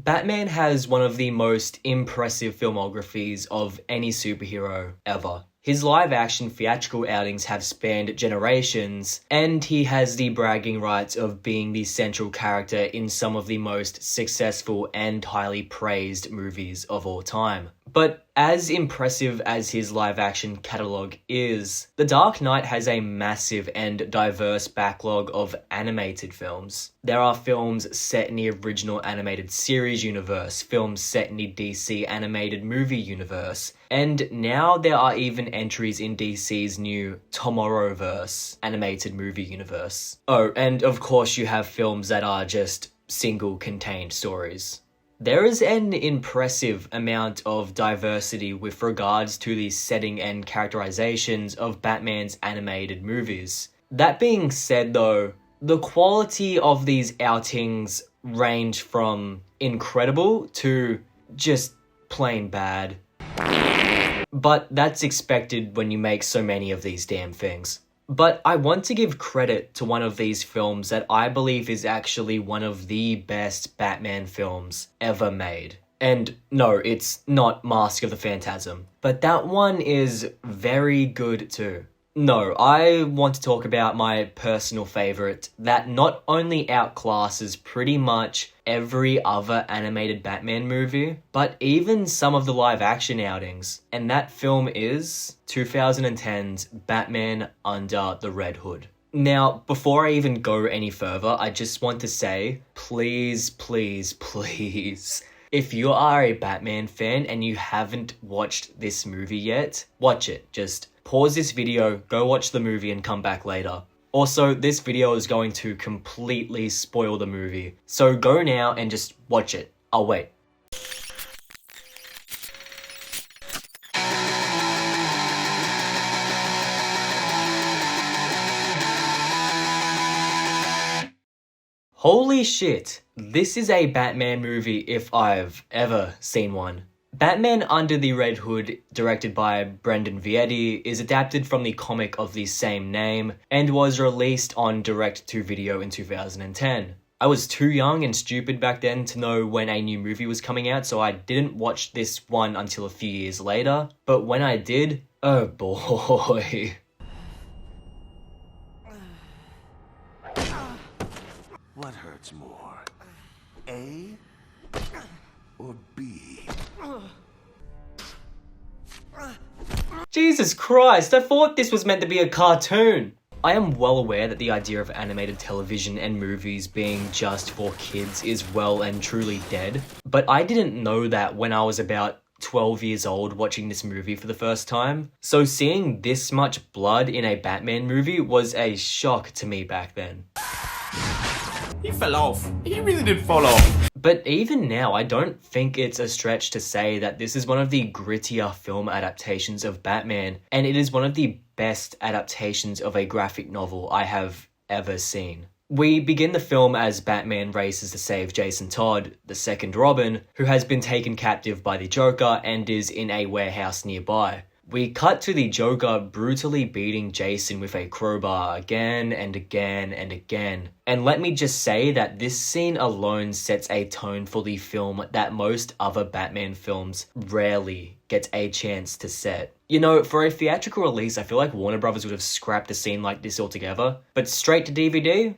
Batman has one of the most impressive filmographies of any superhero ever. His live-action theatrical outings have spanned generations, and he has the bragging rights of being the central character in some of the most successful and highly praised movies of all time. But as impressive as his live-action catalogue is, The Dark Knight has a massive and diverse backlog of animated films. There are films set in the original animated series universe, films set in the DC animated movie universe, and now there are even entries in DC's new Tomorrowverse animated movie universe. Oh, and of course you have films that are just single contained stories. There is an impressive amount of diversity with regards to the setting and characterizations of Batman's animated movies. That being said though, the quality of these outings range from incredible to just plain bad. But that's expected when you make so many of these damn things. But I want to give credit to one of these films that I believe is actually one of the best Batman films ever made. And no, it's not Mask of the Phantasm, but that one is very good too. No, I want to talk about my personal favourite that not only outclasses pretty much every other animated Batman movie, but even some of the live-action outings, and that film is 2010's Batman Under the Red Hood. Now, before I even go any further, I just want to say, please, please, please, if you are a Batman fan and you haven't watched this movie yet, watch it. Just pause this video, go watch the movie and come back later. Also, this video is going to completely spoil the movie, so go now and just watch it. I'll wait. Holy shit, this is a Batman movie if I've ever seen one. Batman Under the Red Hood, directed by Brendan Vietti, is adapted from the comic of the same name and was released on direct-to-video in 2010. I was too young and stupid back then to know when a new movie was coming out, so I didn't watch this one until a few years later. But when I did, oh boy. What hurts more? A or B? Jesus Christ, I thought this was meant to be a cartoon. I am well aware that the idea of animated television and movies being just for kids is well and truly dead, but I didn't know that when I was about 12 years old watching this movie for the first time. So seeing this much blood in a Batman movie was a shock to me back then. He fell off. He really did fall off. But even now, I don't think it's a stretch to say that this is one of the grittier film adaptations of Batman, and it is one of the best adaptations of a graphic novel I have ever seen. We begin the film as Batman races to save Jason Todd, the second Robin, who has been taken captive by the Joker and is in a warehouse nearby. We cut to the Joker brutally beating Jason with a crowbar again and again and again. And let me just say that this scene alone sets a tone for the film that most other Batman films rarely get a chance to set. You know, for a theatrical release, I feel like Warner Brothers would have scrapped a scene like this altogether. But straight to DVD?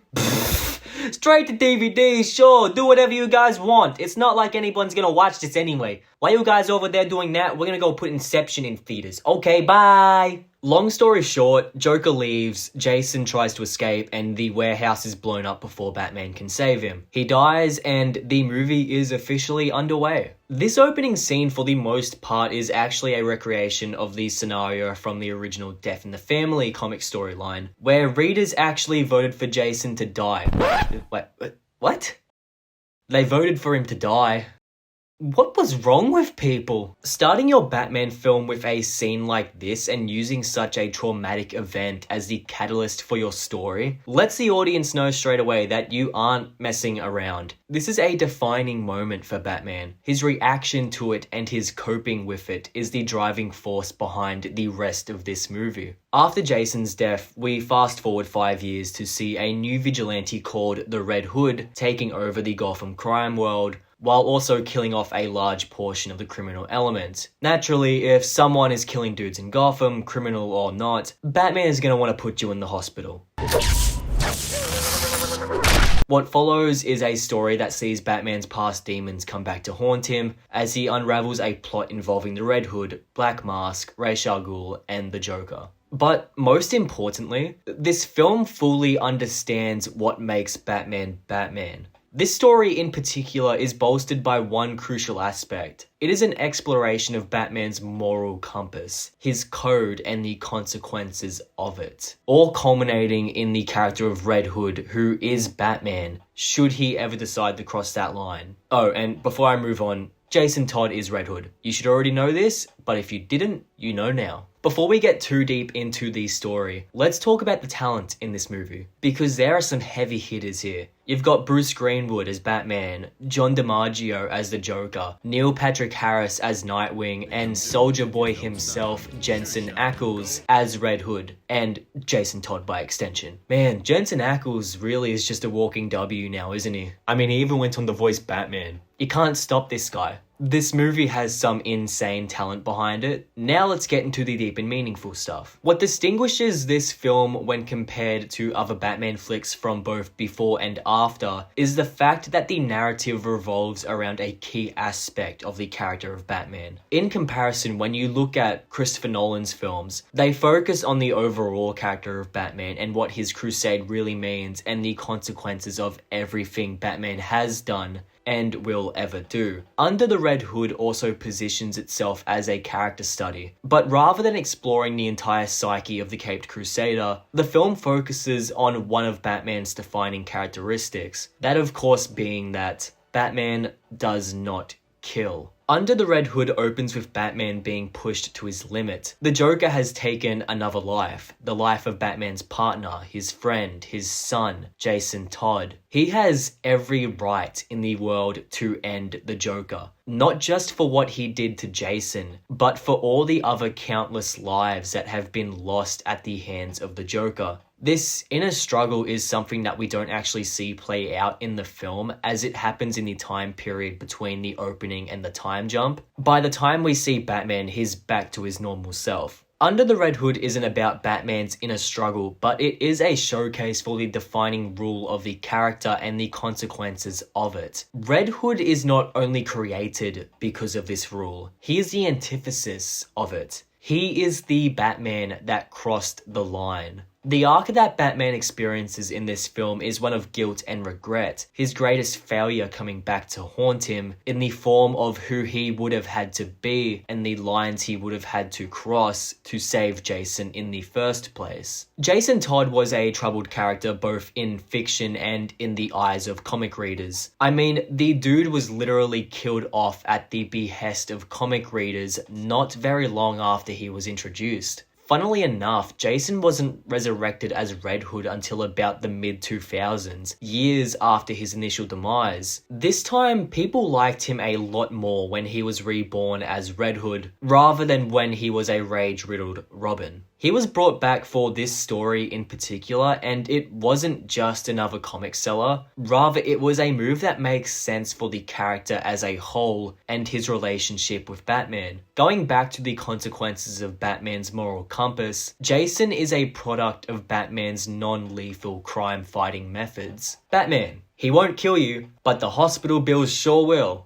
Straight to DVD, sure, do whatever you guys want. It's not like anyone's gonna watch this anyway. While you guys over there doing that, we're gonna go put Inception in theaters. Okay, bye! Long story short, Joker leaves, Jason tries to escape, and the warehouse is blown up before Batman can save him. He dies, and the movie is officially underway. This opening scene, for the most part, is actually a recreation of the scenario from the original Death in the Family comic storyline, where readers actually voted for Jason to die. Wait, what? They voted for him to die. What was wrong with people? Starting your Batman film with a scene like this and using such a traumatic event as the catalyst for your story lets the audience know straight away that you aren't messing around. This is a defining moment for Batman. His reaction to it and his coping with it is the driving force behind the rest of this movie. After Jason's death, we fast forward 5 years to see a new vigilante called the Red Hood taking over the Gotham crime world, while also killing off a large portion of the criminal element. Naturally, if someone is killing dudes in Gotham, criminal or not, Batman is gonna want to put you in the hospital. What follows is a story that sees Batman's past demons come back to haunt him as he unravels a plot involving the Red Hood, Black Mask, Ra's al Ghul, and the Joker. But most importantly, this film fully understands what makes Batman Batman. This story in particular is bolstered by one crucial aspect. It is an exploration of Batman's moral compass, his code and the consequences of it, all culminating in the character of Red Hood, who is Batman, should he ever decide to cross that line. Oh, and before I move on, Jason Todd is Red Hood. You should already know this, but if you didn't, you know now. Before we get too deep into the story, let's talk about the talent in this movie, because there are some heavy hitters here. You've got Bruce Greenwood as Batman, John DiMaggio as the Joker, Neil Patrick Harris as Nightwing, and Soldier Boy himself, Jensen Ackles, as Red Hood, and Jason Todd by extension. Man, Jensen Ackles really is just a walking W now, isn't he? I mean, he even went on to voice Batman. You can't stop this guy. This movie has some insane talent behind it. Now let's get into the deep and meaningful stuff. What distinguishes this film when compared to other Batman flicks from both before and after is the fact that the narrative revolves around a key aspect of the character of Batman. In comparison, when you look at Christopher Nolan's films, they focus on the overall character of Batman and what his crusade really means and the consequences of everything Batman has done and will ever do. Under the Red Hood also positions itself as a character study, but rather than exploring the entire psyche of the Caped Crusader, the film focuses on one of Batman's defining characteristics, that of course being that Batman does not kill. Under the Red Hood opens with Batman being pushed to his limit. The Joker has taken another life, the life of Batman's partner, his friend, his son, Jason Todd. He has every right in the world to end the Joker. Not just for what he did to Jason, but for all the other countless lives that have been lost at the hands of the Joker. This inner struggle is something that we don't actually see play out in the film, as it happens in the time period between the opening and the time jump. By the time we see Batman, he's back to his normal self. Under the Red Hood isn't about Batman's inner struggle, but it is a showcase for the defining rule of the character and the consequences of it. Red Hood is not only created because of this rule, he is the antithesis of it. He is the Batman that crossed the line. The arc that Batman experiences in this film is one of guilt and regret, his greatest failure coming back to haunt him in the form of who he would have had to be and the lines he would have had to cross to save Jason in the first place. Jason Todd was a troubled character both in fiction and in the eyes of comic readers. I mean, the dude was literally killed off at the behest of comic readers not very long after he was introduced. Funnily enough, Jason wasn't resurrected as Red Hood until about the mid-2000s, years after his initial demise. This time, people liked him a lot more when he was reborn as Red Hood, rather than when he was a rage-riddled Robin. He was brought back for this story in particular, and it wasn't just another comic seller. Rather, it was a move that makes sense for the character as a whole and his relationship with Batman. Going back to the consequences of Batman's moral compass, Jason is a product of Batman's non-lethal crime-fighting methods. Batman, he won't kill you, but the hospital bills sure will.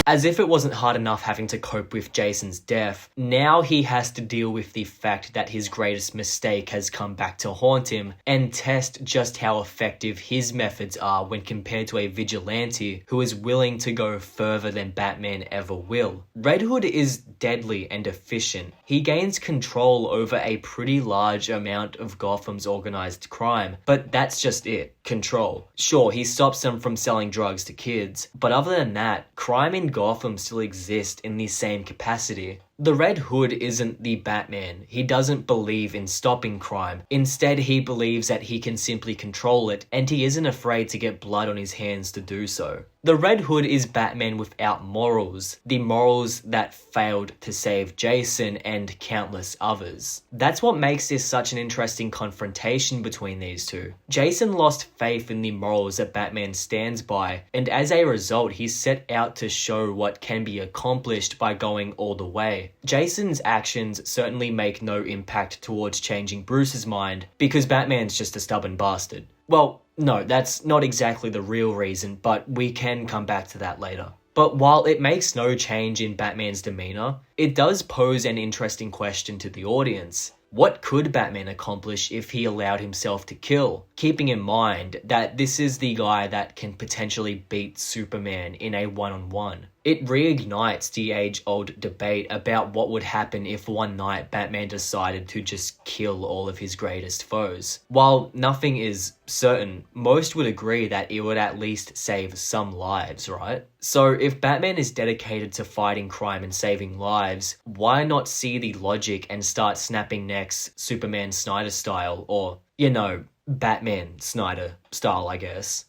As if it wasn't hard enough having to cope with Jason's death, now he has to deal with the fact that his greatest mistake has come back to haunt him and test just how effective his methods are when compared to a vigilante who is willing to go further than Batman ever will. Red Hood is deadly and efficient. He gains control over a pretty large amount of Gotham's organized crime, but that's just it. Control. Sure, he stops them from selling drugs to kids, but other than that, crime in Gotham still exists in the same capacity. The Red Hood isn't the Batman. He doesn't believe in stopping crime. Instead, he believes that he can simply control it, and he isn't afraid to get blood on his hands to do so. The Red Hood is Batman without morals, the morals that failed to save Jason and countless others. That's what makes this such an interesting confrontation between these two. Jason lost faith in the morals that Batman stands by, and as a result, he set out to show what can be accomplished by going all the way. Jason's actions certainly make no impact towards changing Bruce's mind, because Batman's just a stubborn bastard. Well, no, that's not exactly the real reason, but we can come back to that later. But while it makes no change in Batman's demeanor, it does pose an interesting question to the audience. What could Batman accomplish if he allowed himself to kill? Keeping in mind that this is the guy that can potentially beat Superman in a one-on-one. It reignites the age-old debate about what would happen if one night Batman decided to just kill all of his greatest foes. While nothing is certain, most would agree that it would at least save some lives, right? So if Batman is dedicated to fighting crime and saving lives, why not see the logic and start snapping necks Superman Snyder style, or, you know, Batman Snyder style, I guess.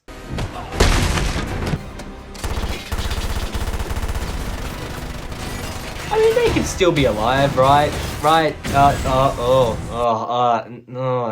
I mean, they could still be alive, right?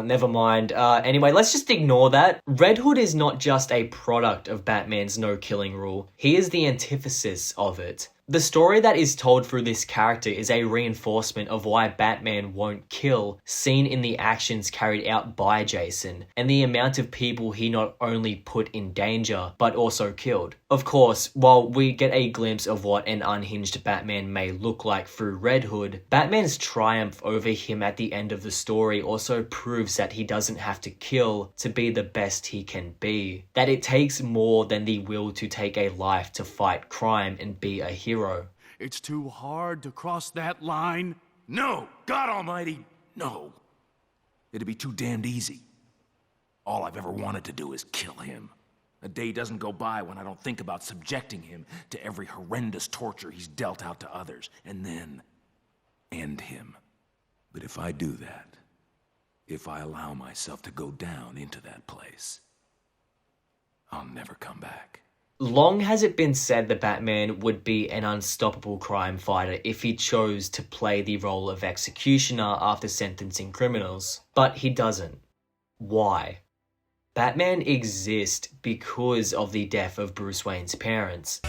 Never mind. Anyway, let's just ignore that. Red Hood is not just a product of Batman's no-killing rule. He is the antithesis of it. The story that is told through this character is a reinforcement of why Batman won't kill, seen in the actions carried out by Jason, and the amount of people he not only put in danger, but also killed. Of course, while we get a glimpse of what an unhinged Batman may look like through Red Hood, Batman's triumph over him at the end of the story also proves that he doesn't have to kill to be the best he can be. That it takes more than the will to take a life to fight crime and be a hero. It's too hard to cross that line. No! God almighty, no. It'd be too damned easy. All I've ever wanted to do is kill him. A day doesn't go by when I don't think about subjecting him to every horrendous torture he's dealt out to others, and then end him. But if I do that, if I allow myself to go down into that place, I'll never come back. Long has it been said that Batman would be an unstoppable crime fighter if he chose to play the role of executioner after sentencing criminals, but he doesn't. Why? Batman exists because of the death of Bruce Wayne's parents.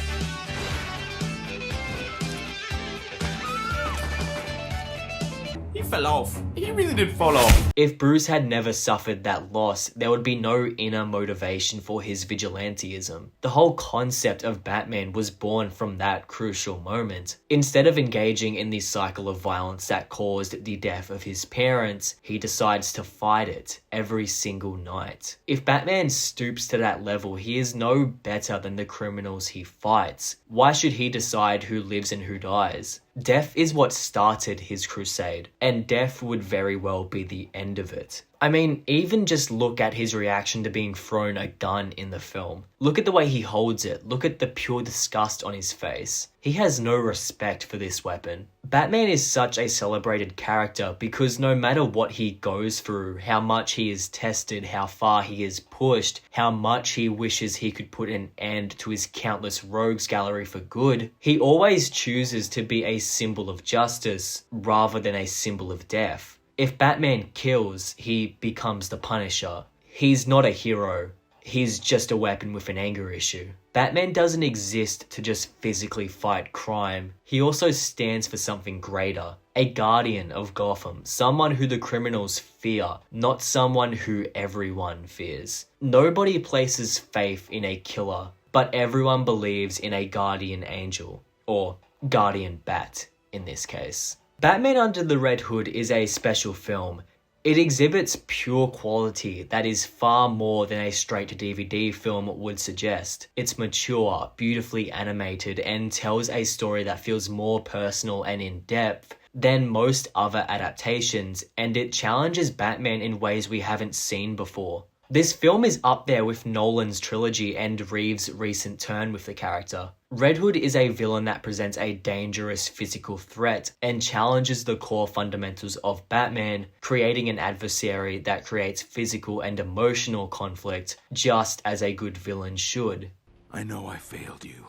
He fell off. He really did fall off. If Bruce had never suffered that loss, there would be no inner motivation for his vigilantism. The whole concept of Batman was born from that crucial moment. Instead of engaging in the cycle of violence that caused the death of his parents, he decides to fight it every single night. If Batman stoops to that level, he is no better than the criminals he fights. Why should he decide who lives and who dies? Death is what started his crusade, and death would very well be the end of it. I mean, even just look at his reaction to being thrown a gun in the film. Look at the way he holds it. Look at the pure disgust on his face. He has no respect for this weapon. Batman is such a celebrated character because no matter what he goes through, how much he is tested, how far he is pushed, how much he wishes he could put an end to his countless rogues gallery for good, he always chooses to be a symbol of justice rather than a symbol of death. If Batman kills, he becomes the Punisher. He's not a hero. He's just a weapon with an anger issue. Batman doesn't exist to just physically fight crime. He also stands for something greater. A guardian of Gotham. Someone who the criminals fear, not someone who everyone fears. Nobody places faith in a killer, but everyone believes in a guardian angel. Or guardian bat, in this case. Batman Under the Red Hood is a special film. It exhibits pure quality that is far more than a straight-to-DVD film would suggest. It's mature, beautifully animated, and tells a story that feels more personal and in-depth than most other adaptations, and it challenges Batman in ways we haven't seen before. This film is up there with Nolan's trilogy and Reeves' recent turn with the character. Red Hood is a villain that presents a dangerous physical threat and challenges the core fundamentals of Batman, creating an adversary that creates physical and emotional conflict, just as a good villain should. I know I failed you,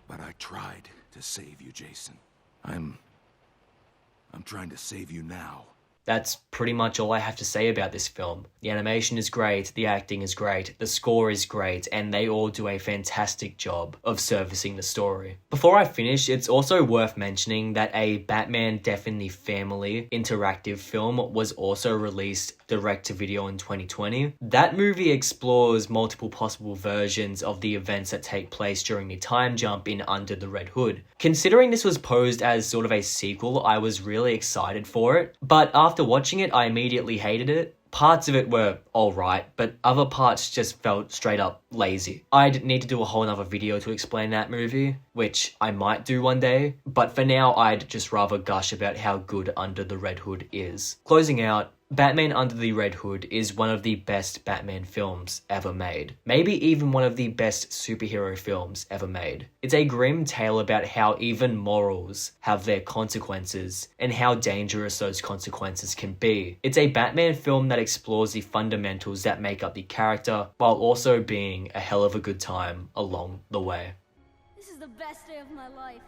but I tried to save you, Jason. I'm trying to save you now. That's pretty much all I have to say about this film. The animation is great, the acting is great, the score is great, and they all do a fantastic job of servicing the story. Before I finish, it's also worth mentioning that a Batman Death in the Family interactive film was also released direct-to-video in 2020. That movie explores multiple possible versions of the events that take place during the time jump in Under the Red Hood. Considering this was posed as sort of a sequel, I was really excited for it, but after watching it, I immediately hated it. Parts of it were alright, but other parts just felt straight up lazy. I'd need to do a whole nother video to explain that movie, which I might do one day, but for now I'd just rather gush about how good Under the Red Hood is. Closing out, Batman Under the Red Hood is one of the best Batman films ever made. Maybe even one of the best superhero films ever made. It's a grim tale about how even morals have their consequences and how dangerous those consequences can be. It's a Batman film that explores the fundamentals that make up the character while also being a hell of a good time along the way. This is the best day of my life.